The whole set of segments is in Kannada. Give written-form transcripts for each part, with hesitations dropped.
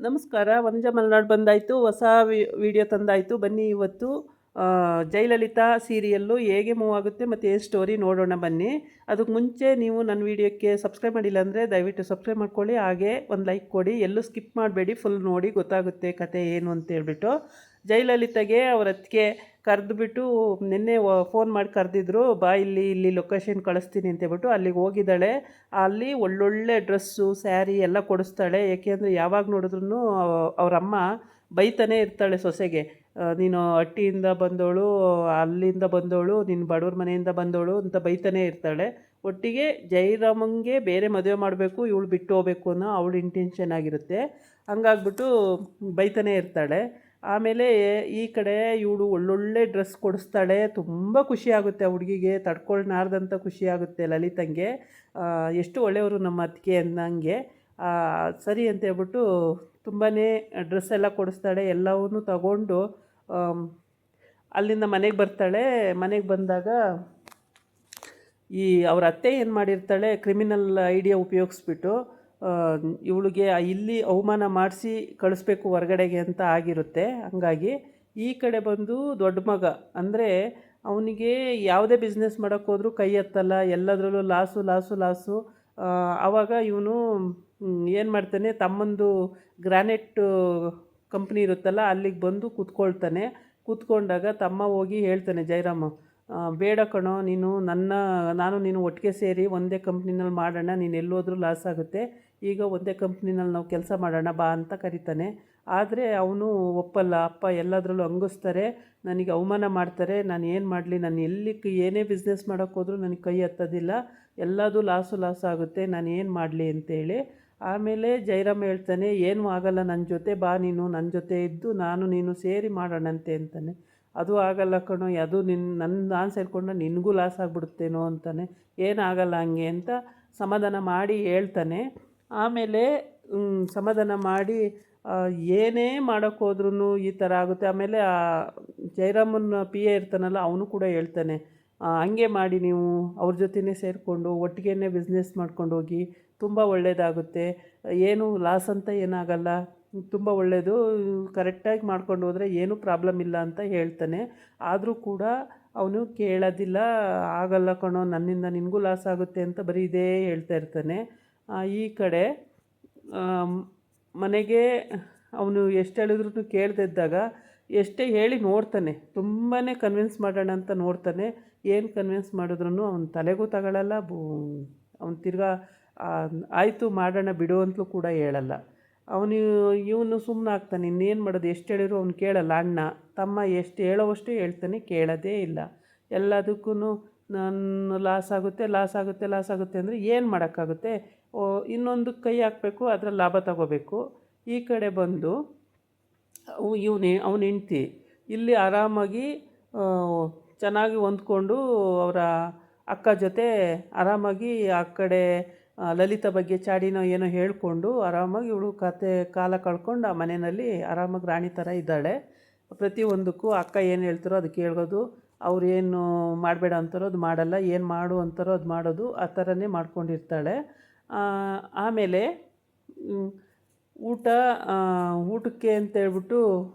ನಮಸ್ಕಾರ. ವನಜಾ ಮಲೆನಾಡು ಬಂದಾಯಿತು. ಹೊಸ ವಿಡಿಯೋ ತಂದಾಯಿತು. ಬನ್ನಿ ಇವತ್ತು ಜಯಲಲಿತಾ ಸೀರಿಯಲ್ಲು ಹೇಗೆ ಮೂವ್ ಆಗುತ್ತೆ ಮತ್ತು ಏನು ಸ್ಟೋರಿ ನೋಡೋಣ ಬನ್ನಿ. ಅದಕ್ಕೆ ಮುಂಚೆ ನೀವು ನನ್ನ ವೀಡಿಯೋಕ್ಕೆ ಸಬ್ಸ್ಕ್ರೈಬ್ ಮಾಡಿಲ್ಲ ಅಂದರೆ ದಯವಿಟ್ಟು ಸಬ್ಸ್ಕ್ರೈಬ್ ಮಾಡ್ಕೊಳ್ಳಿ. ಹಾಗೆ ಒಂದು ಲೈಕ್ ಕೊಡಿ. ಎಲ್ಲೂ ಸ್ಕಿಪ್ ಮಾಡಬೇಡಿ, ಫುಲ್ ನೋಡಿ, ಗೊತ್ತಾಗುತ್ತೆ ಕತೆ ಏನು ಅಂತೇಳ್ಬಿಟ್ಟು. ಜಯಲಲಿತಾಗೆ ಅವ್ರ ಅತ್ತಿಗೆ ಕರೆದುಬಿಟ್ಟು ನಿನ್ನೆ ಫೋನ್ ಮಾಡಿ ಕರೆದಿದ್ರು, ಬಾ ಇಲ್ಲಿ ಲೊಕೇಶನ್ ಕಳಿಸ್ತೀನಿ ಅಂತೇಳ್ಬಿಟ್ಟು ಅಲ್ಲಿಗೆ ಹೋಗಿದ್ದಾಳೆ. ಅಲ್ಲಿ ಒಳ್ಳೊಳ್ಳೆ ಡ್ರೆಸ್ಸು, ಸ್ಯಾರಿ ಎಲ್ಲ ಕೊಡಿಸ್ತಾಳೆ. ಏಕೆಂದರೆ ಯಾವಾಗ ನೋಡಿದ್ರೂ ಅವರಮ್ಮ ಬೈತಾನೆ ಇರ್ತಾಳೆ ಸೊಸೆಗೆ, ನೀನು ಹಟ್ಟಿಯಿಂದ ಬಂದವಳು, ಅಲ್ಲಿಂದ ಬಂದವಳು, ನೀನು ಬಡವ್ರ ಮನೆಯಿಂದ ಬಂದವಳು ಅಂತ ಬೈತಾನೆ ಇರ್ತಾಳೆ. ಒಟ್ಟಿಗೆ ಜಯರಾಮಂಗೆ ಬೇರೆ ಮದುವೆ ಮಾಡಬೇಕು, ಇವಳು ಬಿಟ್ಟು ಹೋಗಬೇಕು ಅನ್ನೋ ಅವಳು ಇಂಟೆನ್ಷನ್ ಆಗಿರುತ್ತೆ. ಹಂಗಾಗ್ಬಿಟ್ಟು ಬೈತಾನೆ ಇರ್ತಾಳೆ. ಆಮೇಲೆ ಈ ಕಡೆ ಇವಳು ಒಳ್ಳೊಳ್ಳೆ ಡ್ರೆಸ್ ಕೊಡಿಸ್ತಾಳೆ. ತುಂಬ ಖುಷಿಯಾಗುತ್ತೆ ಆ ಹುಡುಗಿಗೆ, ತಡ್ಕೊಳ್ನಾರ್ದಂಥ ಖುಷಿಯಾಗುತ್ತೆ ಲಲಿತಂಗೆ. ಎಷ್ಟು ಒಳ್ಳೆಯವರು ನಮ್ಮ ಅತ್ತಿಗೆ ಅನ್ನಂಗೆ. ಸರಿ ಅಂತ ಹೇಳ್ಬಿಟ್ಟು ತುಂಬಾ ಡ್ರೆಸ್ ಎಲ್ಲ ಕೊಡಿಸ್ತಾಳೆ. ಎಲ್ಲವನ್ನೂ ತಗೊಂಡು ಅಲ್ಲಿಂದ ಮನೆಗೆ ಬರ್ತಾಳೆ. ಮನೆಗೆ ಬಂದಾಗ ಈ ಅವ್ರ ಅತ್ತೆ ಏನು ಮಾಡಿರ್ತಾಳೆ, ಕ್ರಿಮಿನಲ್ ಐಡಿಯಾ ಉಪಯೋಗಿಸ್ಬಿಟ್ಟು ಇವಳಿಗೆ ಇಲ್ಲಿ ಅವಮಾನ ಮಾಡಿಸಿ ಕಳಿಸ್ಬೇಕು ಹೊರಗಡೆಗೆ ಅಂತ ಆಗಿರುತ್ತೆ. ಹಂಗಾಗಿ ಈ ಕಡೆ ಬಂದು ದೊಡ್ಡ ಮಗ ಅಂದರೆ ಅವನಿಗೆ ಯಾವುದೇ ಬಿಸ್ನೆಸ್ ಮಾಡೋಕ್ಕೋದ್ರೂ ಕೈ ಎತ್ತಲ್ಲ, ಎಲ್ಲದರಲ್ಲೂ ಲಾಸು. ಆವಾಗ ಇವನು ಏನು ಮಾಡ್ತಾನೆ, ತಮ್ಮಂದು ಗ್ರಾನೈಟ್ ಕಂಪ್ನಿ ಇರುತ್ತಲ್ಲ ಅಲ್ಲಿಗೆ ಬಂದು ಕೂತ್ಕೊಳ್ತಾನೆ. ಕೂತ್ಕೊಂಡಾಗ ತಮ್ಮ ಹೋಗಿ ಹೇಳ್ತಾನೆ, ಜಯರಾಮ ಬೇಡ ಕಣೋ, ನಾನು ನೀನು ಒಟ್ಟಿಗೆ ಸೇರಿ ಒಂದೇ ಕಂಪ್ನಿನಲ್ಲಿ ಮಾಡೋಣ, ನೀನು ಎಲ್ಲೋದ್ರೂ ಲಾಸ್ ಆಗುತ್ತೆ, ಈಗ ಒಂದೇ ಕಂಪ್ನಿನಲ್ಲಿ ನಾವು ಕೆಲಸ ಮಾಡೋಣ ಬಾ ಅಂತ ಕರೀತಾನೆ. ಆದರೆ ಅವನು ಒಪ್ಪಲ್ಲ. ಅಪ್ಪ ಎಲ್ಲದರಲ್ಲೂ ಹಂಗಿಸ್ತಾರೆ, ನನಗೆ ಅವಮಾನ ಮಾಡ್ತಾರೆ, ನಾನು ಏನು ಮಾಡಲಿ, ನಾನು ಏನೇ ಬಿಸ್ನೆಸ್ ಮಾಡೋಕ್ಕೋದ್ರೂ ನನಗೆ ಕೈ ಎತ್ತೋದಿಲ್ಲ, ಎಲ್ಲದೂ ಲಾಸ್ ಆಗುತ್ತೆ, ನಾನು ಏನು ಮಾಡಲಿ ಅಂತೇಳಿ. ಆಮೇಲೆ ಜಯರಾಮ್ ಹೇಳ್ತಾನೆ, ಏನೂ ಆಗಲ್ಲ, ನನ್ನ ಜೊತೆ ಬಾ, ನೀನು ನನ್ನ ಜೊತೆ ಇದ್ದು ನೀನು ಸೇರಿ ಮಾಡೋಣಂತೆ ಅಂತಾನೆ. ಅದು ಆಗಲ್ಲ ಕಣೋ, ಅದು ನಾನು ಸೇರಿಕೊಂಡ್ರೆ ನಿನಗೂ ಲಾಸ್ ಆಗಿಬಿಡುತ್ತೇನೋ ಅಂತಾನೆ. ಏನಾಗಲ್ಲ ಹಂಗೆ ಅಂತ ಸಮಾಧಾನ ಮಾಡಿ ಹೇಳ್ತಾನೆ. ಆಮೇಲೆ ಸಮಾಧಾನ ಮಾಡಿ ಏನೇ ಮಾಡೋಕ್ಕೋದ್ರೂ ಈ ಥರ ಆಗುತ್ತೆ. ಆಮೇಲೆ ಜಯರಾಮನ ಪಿ ಎ ಇರ್ತಾನಲ್ಲ, ಅವನು ಕೂಡ ಹೇಳ್ತಾನೆ, ಹಂಗೆ ಮಾಡಿ ನೀವು ಅವ್ರ ಜೊತೆನೇ ಸೇರಿಕೊಂಡು ಒಟ್ಟಿಗೆ ಬಿಸ್ನೆಸ್ ಮಾಡ್ಕೊಂಡು ಹೋಗಿ, ತುಂಬ ಒಳ್ಳೆಯದಾಗುತ್ತೆ, ಏನು ಲಾಸ್ ಅಂತ ಏನಾಗಲ್ಲ, ತುಂಬ ಒಳ್ಳೆಯದು, ಕರೆಕ್ಟಾಗಿ ಮಾಡ್ಕೊಂಡು ಹೋದರೆ ಏನೂ ಪ್ರಾಬ್ಲಮ್ ಇಲ್ಲ ಅಂತ ಹೇಳ್ತಾನೆ. ಆದರೂ ಕೂಡ ಅವನು ಕೇಳೋದಿಲ್ಲ. ಆಗಲ್ಲ ಕಣೋ, ನನ್ನಿಂದ ನಿನಗೂ ಲಾಸ್ ಆಗುತ್ತೆ ಅಂತ ಬರೀ ಇದೇ ಹೇಳ್ತಾ ಇರ್ತಾನೆ. ಈ ಕಡೆ ಮನೆಗೆ ಅವನು ಎಷ್ಟು ಹೇಳಿದ್ರೂ ಕೇಳದಿದ್ದಾಗ ಎಷ್ಟೇ ಹೇಳಿ ನೋಡ್ತಾನೆ, ತುಂಬಾ ಕನ್ವಿನ್ಸ್ ಮಾಡೋಣ ಅಂತ ನೋಡ್ತಾನೆ. ಏನು ಕನ್ವಿನ್ಸ್ ಮಾಡಿದ್ರೂ ಅವನ ತಲೆಗೂ ತಗೊಳ್ಳಲ್ಲ. ಅವನು ತಿರ್ಗಾ ಆಯಿತು ಮಾಡೋಣ ಬಿಡು ಅಂತಲೂ ಕೂಡ ಹೇಳಲ್ಲ. ಇವನು ಸುಮ್ಮನೆ ಆಗ್ತಾನೆ. ಇನ್ನೇನು ಮಾಡೋದು, ಎಷ್ಟು ಹೇಳಿದ್ರು ಅವ್ನು ಕೇಳಲ್ಲ. ಅಣ್ಣ ತಮ್ಮ ಎಷ್ಟು ಹೇಳೋವಷ್ಟು ಹೇಳ್ತಾನೆ, ಕೇಳೋದೇ ಇಲ್ಲ. ಎಲ್ಲದಕ್ಕೂ ನಾನು ಲಾಸ್ ಆಗುತ್ತೆ ಅಂದರೆ ಏನು ಮಾಡೋಕ್ಕಾಗುತ್ತೆ, ಇನ್ನೊಂದು ಕೈ ಹಾಕಬೇಕು, ಅದರಲ್ಲಿ ಲಾಭ ತಗೋಬೇಕು. ಈ ಕಡೆ ಬಂದು ಅವನ ಹೆಂಡ್ತಿ ಇಲ್ಲಿ ಆರಾಮಾಗಿ ಚೆನ್ನಾಗಿ ಹೊಂದ್ಕೊಂಡು ಅವರ ಅಕ್ಕ ಜೊತೆ ಆರಾಮಾಗಿ ಆ ಕಡೆ ಲಲಿತಾ ಬಗ್ಗೆ ಚಾಡಿನೋ ಏನೋ ಹೇಳ್ಕೊಂಡು ಆರಾಮಾಗಿ ಇವಳು ಕಾಲ ಕಳ್ಕೊಂಡು ಆ ಮನೆಯಲ್ಲಿ ಆರಾಮಾಗಿ ರಾಣಿ ಥರ ಇದ್ದಾಳೆ. ಪ್ರತಿಯೊಂದಕ್ಕೂ ಅಕ್ಕ ಏನು ಹೇಳ್ತಾರೋ ಅದು ಕೇಳೋದು, ಅವ್ರು ಏನು ಮಾಡಬೇಡ ಅಂತಾರೋ ಅದು ಮಾಡಲ್ಲ, ಏನು ಮಾಡು ಅಂತಾರೋ ಅದು ಮಾಡೋದು, ಆ ಥರನೇ ಮಾಡ್ಕೊಂಡಿರ್ತಾಳೆ. ಆಮೇಲೆ ಊಟಕ್ಕೆ ಅಂತೇಳ್ಬಿಟ್ಟು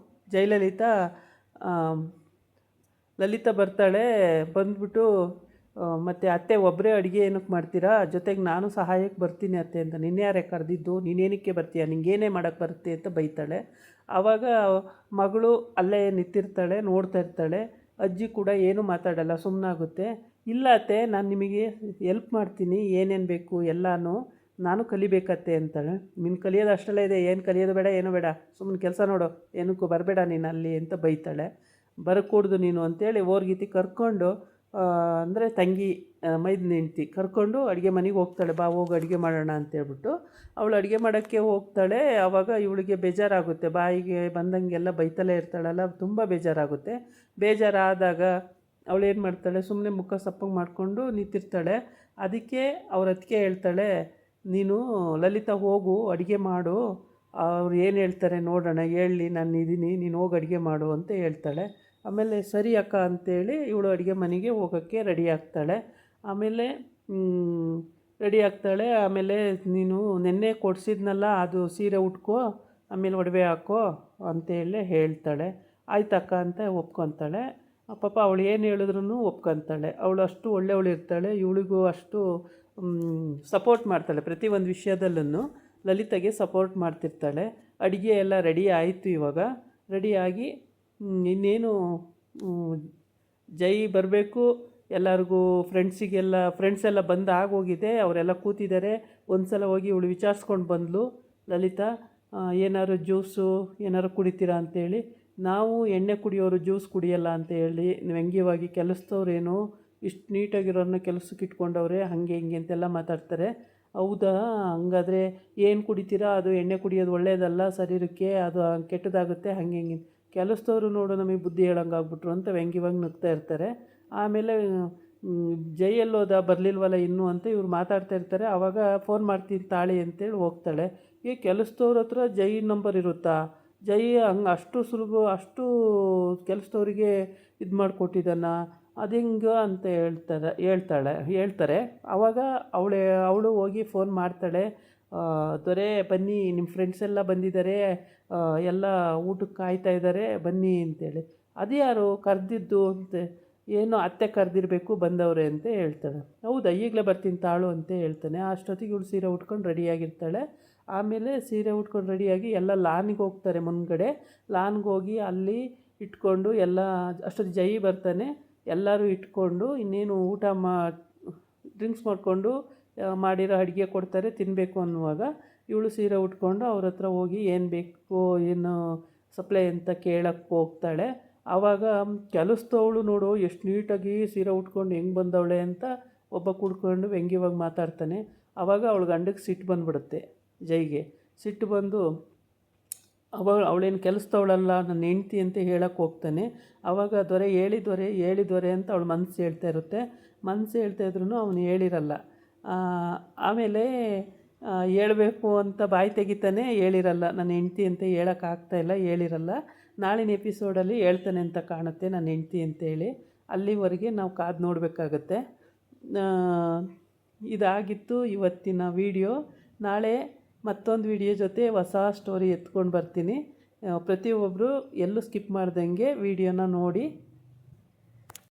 ಜಯಲಲಿತಾ ಲಲಿತಾ ಬರ್ತಾಳೆ. ಬಂದ್ಬಿಟ್ಟು ಮತ್ತು ಅತ್ತೆ ಒಬ್ಬರೇ ಅಡುಗೆ ಏನಕ್ಕೆ ಮಾಡ್ತೀರಾ, ಜೊತೆಗೆ ನಾನು ಸಹಾಯಕ್ಕೆ ಬರ್ತೀನಿ ಅತ್ತೆ ಅಂತ. ನಿನ್ಯಾರೇ ಕರೆದಿದ್ದು, ನೀನೇನಕ್ಕೆ ಬರ್ತೀಯ, ನಿಂಗೇನೇ ಮಾಡೋಕ್ಕೆ ಬರುತ್ತೆ ಅಂತ ಬೈತಾಳೆ. ಆವಾಗ ಮಗಳು ಅಲ್ಲೇ ನಿಂತಿರ್ತಾಳೆ, ನೋಡ್ತಾ ಇರ್ತಾಳೆ. ಅಜ್ಜಿ ಕೂಡ ಏನೂ ಮಾತಾಡಲ್ಲ, ಸುಮ್ಮನಾಗುತ್ತೆ. ಇಲ್ಲ ಅತ್ತೆ, ನಾನು ನಿಮಗೆ ಎಲ್ಪ್ ಮಾಡ್ತೀನಿ, ಏನೇನು ಬೇಕು ಎಲ್ಲನೂ ನಾನು ಕಲಿಬೇಕತ್ತೆ ಅಂತಾಳೆ. ನೀನು ಕಲಿಯೋದು ಅಷ್ಟೆಲ್ಲ ಇದೆ, ಏನು ಕಲಿಯೋದು ಬೇಡ, ಏನೂ ಬೇಡ, ಸುಮ್ಮನೆ ಕೆಲಸ ನೋಡು, ಏನಕ್ಕೂ ಬರಬೇಡ ನೀನು ಅಲ್ಲಿ ಅಂತ ಬೈತಾಳೆ. ಬರಕೂಡ್ದು ನೀನು ಅಂತೇಳಿ ಓರ್ಗೀತಿ ಕರ್ಕೊಂಡು, ಅಂದರೆ ತಂಗಿ ಮೈದನ ಹೆಂಡ್ತಿ ಕರ್ಕೊಂಡು ಅಡುಗೆ ಮನೆಗೆ ಹೋಗ್ತಾಳೆ. ಬಾ ಹೋಗಿ ಅಡುಗೆ ಮಾಡೋಣ ಅಂತೇಳ್ಬಿಟ್ಟು ಅವಳು ಅಡುಗೆ ಮಾಡೋಕ್ಕೆ ಹೋಗ್ತಾಳೆ. ಆವಾಗ ಇವಳಿಗೆ ಬೇಜಾರಾಗುತ್ತೆ, ಬಾಯಿಗೆ ಬಂದಂಗೆಲ್ಲ ಬೈತಲೇ ಇರ್ತಾಳಲ್ಲ, ತುಂಬ ಬೇಜಾರಾಗುತ್ತೆ. ಬೇಜಾರಾದಾಗ ಅವಳೇನು ಮಾಡ್ತಾಳೆ, ಸುಮ್ಮನೆ ಮುಖ ಸಪ್ಪಗೆ ಮಾಡಿಕೊಂಡು ನಿಂತಿರ್ತಾಳೆ. ಅದಕ್ಕೆ ಅವ್ರ ಅತ್ತಿಗೆ ಹೇಳ್ತಾಳೆ, ನೀನು ಲಲಿತಾ ಹೋಗು ಅಡುಗೆ ಮಾಡು, ಅವ್ರು ಏನು ಹೇಳ್ತಾರೆ ನೋಡೋಣ, ಹೇಳಿ ನಾನು ಇದ್ದೀನಿ, ನೀನು ಹೋಗಿ ಅಡುಗೆ ಮಾಡು ಅಂತ ಹೇಳ್ತಾಳೆ. ಆಮೇಲೆ ಸರಿ ಅಕ್ಕ ಅಂತೇಳಿ ಇವಳು ಅಡುಗೆ ಮನೆಗೆ ಹೋಗೋಕ್ಕೆ ರೆಡಿ ಆಗ್ತಾಳೆ. ಆಮೇಲೆ ರೆಡಿ ಆಗ್ತಾಳೆ. ಆಮೇಲೆ ನೀನು ನಿನ್ನೆ ಕೊಡಿಸಿದ್ನಲ್ಲ ಅದು ಸೀರೆ ಉಟ್ಕೋ, ಆಮೇಲೆ ಒಡವೆ ಹಾಕೋ ಅಂತೇಳಿ ಹೇಳ್ತಾಳೆ. ಆಯ್ತಕ್ಕ ಅಂತ ಒಪ್ಕೊತಾಳೆ. ಪಾಪ ಅವಳು ಏನು ಹೇಳಿದ್ರು ಒಪ್ಕೊತಾಳೆ. ಅವಳು ಅಷ್ಟು ಒಳ್ಳೆಯವಳು ಇರ್ತಾಳೆ. ಇವಳಿಗೂ ಅಷ್ಟು ಸಪೋರ್ಟ್ ಮಾಡ್ತಾಳೆ. ಪ್ರತಿ ಒಂದು ವಿಷಯದಲ್ಲೂ ಲಲಿತಾಗೆ ಸಪೋರ್ಟ್ ಮಾಡ್ತಿರ್ತಾಳೆ. ಅಡುಗೆ ಎಲ್ಲ ರೆಡಿ ಆಯಿತು. ಇವಾಗ ರೆಡಿಯಾಗಿ ಇನ್ನೇನು ಜೈ ಬರಬೇಕು. ಎಲ್ಲರಿಗೂ ಫ್ರೆಂಡ್ಸ್ ಎಲ್ಲ ಬಂದು ಆಗೋಗಿದೆ. ಅವರೆಲ್ಲ ಕೂತಿದ್ದಾರೆ. ಒಂದು ಸಲ ಹೋಗಿ ಇವಳು ವಿಚಾರಿಸ್ಕೊಂಡು ಬಂದಳು ಲಲಿತಾ, ಏನಾದ್ರು ಜ್ಯೂಸು ಏನಾದ್ರು ಕುಡಿತೀರಾ ಅಂತೇಳಿ. ನಾವು ಎಣ್ಣೆ ಕುಡಿಯೋರು ಜ್ಯೂಸ್ ಕುಡಿಯಲ್ಲ ಅಂತ ಹೇಳಿ ವ್ಯಂಗ್ಯವಾಗಿ, ಕೆಲಸದವ್ರೇನು ಇಷ್ಟು ನೀಟಾಗಿರೋರನ್ನ ಕೆಲಸಕ್ಕೆ ಇಟ್ಕೊಂಡವ್ರೆ ಹಾಗೆ ಹಿಂಗೆ ಅಂತೆಲ್ಲ ಮಾತಾಡ್ತಾರೆ. ಹೌದಾ, ಹಂಗಾದರೆ ಏನು ಕುಡಿತೀರಾ? ಅದು ಎಣ್ಣೆ ಕುಡಿಯೋದು ಒಳ್ಳೆಯದಲ್ಲ ಶರೀರಕ್ಕೆ, ಅದು ಕೆಟ್ಟದಾಗುತ್ತೆ ಹಾಗೆ ಹಿಂಗೆ. ಕೆಲಸದವರು ನೋಡು ನಮಗೆ ಬುದ್ಧಿ ಹೇಳೋಂಗಾಗ್ಬಿಟ್ರು ಅಂತ ವ್ಯಂಗ್ಯವಾಗಿ ನಗ್ತಾ ಇರ್ತಾರೆ. ಆಮೇಲೆ ಜೈ ಎಲ್ಲೋದ ಬರಲಿಲ್ವಲ್ಲ ಇನ್ನೂ ಅಂತ ಇವ್ರು ಮಾತಾಡ್ತಾ ಇರ್ತಾರೆ. ಆವಾಗ ಫೋನ್ ಮಾಡ್ತೀನಿ ತಾಳಿ ಅಂತೇಳಿ ಹೋಗ್ತಾಳೆ. ಈ ಕೆಲಸದವ್ರ ಹತ್ರ ಜೈ ನಂಬರ್ ಇರುತ್ತಾ? ಜೈ ಹಂಗೆ ಅಷ್ಟು ಸುಲಭ, ಅಷ್ಟು ಕೆಲಸದವ್ರಿಗೆ ಇದು ಮಾಡಿಕೊಟ್ಟಿದ್ದಾನ, ಅದು ಹೆಂಗೆ ಅಂತ ಹೇಳ್ತಾರೆ. ಆವಾಗ ಅವಳು ಹೋಗಿ ಫೋನ್ ಮಾಡ್ತಾಳೆ. ದೊರೆ ಬನ್ನಿ, ನಿಮ್ಮ ಫ್ರೆಂಡ್ಸ್ ಎಲ್ಲ ಬಂದಿದ್ದಾರೆ, ಎಲ್ಲ ಊಟಕ್ಕೆ ಕಾಯ್ತಾ ಇದ್ದಾರೆ ಬನ್ನಿ ಅಂತೇಳಿ. ಅದು ಯಾರು ಕರೆದಿದ್ದು ಅಂತ, ಏನೋ ಅತ್ತೆ ಕರೆದಿರಬೇಕು ಬಂದವ್ರೆ ಅಂತ ಹೇಳ್ತಾಳೆ. ಹೌದಾ, ಈಗಲೇ ಬರ್ತೀನಿ ತಾಳು ಅಂತ ಹೇಳ್ತಾನೆ. ಅಷ್ಟೊತ್ತಿಗೆ ಇವಳು ಸೀರೆ ಉಟ್ಕೊಂಡು ರೆಡಿಯಾಗಿರ್ತಾಳೆ. ಆಮೇಲೆ ಸೀರೆ ಉಟ್ಕೊಂಡು ರೆಡಿಯಾಗಿ ಎಲ್ಲ ಲಾನಿಗೆ ಹೋಗ್ತಾರೆ. ಮುಂದ್ಗಡೆ ಲಾನ್ಗೆ ಹೋಗಿ ಅಲ್ಲಿ ಇಟ್ಕೊಂಡು ಎಲ್ಲ ಅಷ್ಟೊತ್ತಿಗೆ ಜೈ ಬರ್ತಾನೆ. ಎಲ್ಲರೂ ಇಟ್ಕೊಂಡು ಇನ್ನೇನು ಡ್ರಿಂಕ್ಸ್ ಮಾಡಿಕೊಂಡು ಮಾಡಿರೋ ಅಡುಗೆ ಕೊಡ್ತಾರೆ ತಿನ್ನಬೇಕು ಅನ್ನುವಾಗ ಇವಳು ಸೀರೆ ಉಟ್ಕೊಂಡು ಅವ್ರ ಹತ್ರ ಹೋಗಿ ಏನು ಬೇಕು, ಏನು ಸಪ್ಲೈ ಅಂತ ಕೇಳಕ್ಕೆ ಹೋಗ್ತಾಳೆ. ಆವಾಗ ಕೆಲಸದವಳು ನೋಡು ಎಷ್ಟು ನೀಟಾಗಿ ಸೀರೆ ಉಟ್ಕೊಂಡು ಹೆಂಗೆ ಬಂದವಳೆ ಅಂತ ಒಬ್ಬ ಕುಡ್ಕೊಂಡು ವ್ಯಂಗ್ಯವಾಗಿ ಮಾತಾಡ್ತಾನೆ. ಆವಾಗ ಅವಳು ಗಂಡಕ್ಕೆ ಸಿಟ್ಟು ಬಂದುಬಿಡುತ್ತೆ. ಜೈಗೆ ಸಿಟ್ಟು ಬಂದು ಅವಳೇನು ಕೆಲಸದವಳಲ್ಲ, ನನ್ನ ಹೆಂಡ್ತಿ ಅಂತ ಹೇಳಕ್ಕೆ ಹೋಗ್ತಾನೆ. ಆವಾಗ ದೊರೆ ಹೇಳಿದೊರೆ ಅಂತ ಅವಳು ಮನಸ್ಸು ಹೇಳ್ತಾ ಇರುತ್ತೆ. ಮನಸ್ಸು ಹೇಳ್ತಾ ಇದ್ರೂ ಅವನು ಹೇಳಿರಲ್ಲ. ಆಮೇಲೆ ಹೇಳಬೇಕು ಅಂತ ಬಾಯಿ ತೆಗಿತಾನೆ, ಹೇಳಿರಲ್ಲ. ನನ್ನ ಹೆಂಡ್ತಿ ಅಂತ ಹೇಳೋಕ್ಕಾಗ್ತಾಯಿಲ್ಲ, ಹೇಳಿರಲ್ಲ. ನಾಳಿನ ಎಪಿಸೋಡಲ್ಲಿ ಹೇಳ್ತಾನೆ ಅಂತ ಕಾಣುತ್ತೆ ನನ್ನ ಹೆಂಡ್ತಿ ಅಂತೇಳಿ. ಅಲ್ಲಿವರೆಗೆ ನಾವು ಕಾದು ನೋಡಬೇಕಾಗತ್ತೆ. ಇದಾಗಿತ್ತು ಇವತ್ತಿನ ವಿಡಿಯೋ. ನಾಳೆ ಮತ್ತೊಂದು ವಿಡಿಯೋ ಜೊತೆ ಹೊಸ ಸ್ಟೋರಿ ಎತ್ಕೊಂಡು ಬರ್ತೀನಿ. ಪ್ರತಿಯೊಬ್ಬರು ಎಲ್ಲೂ ಸ್ಕಿಪ್ ಮಾಡ್ದಂಗೆ ವಿಡಿಯೋನ ನೋಡಿ.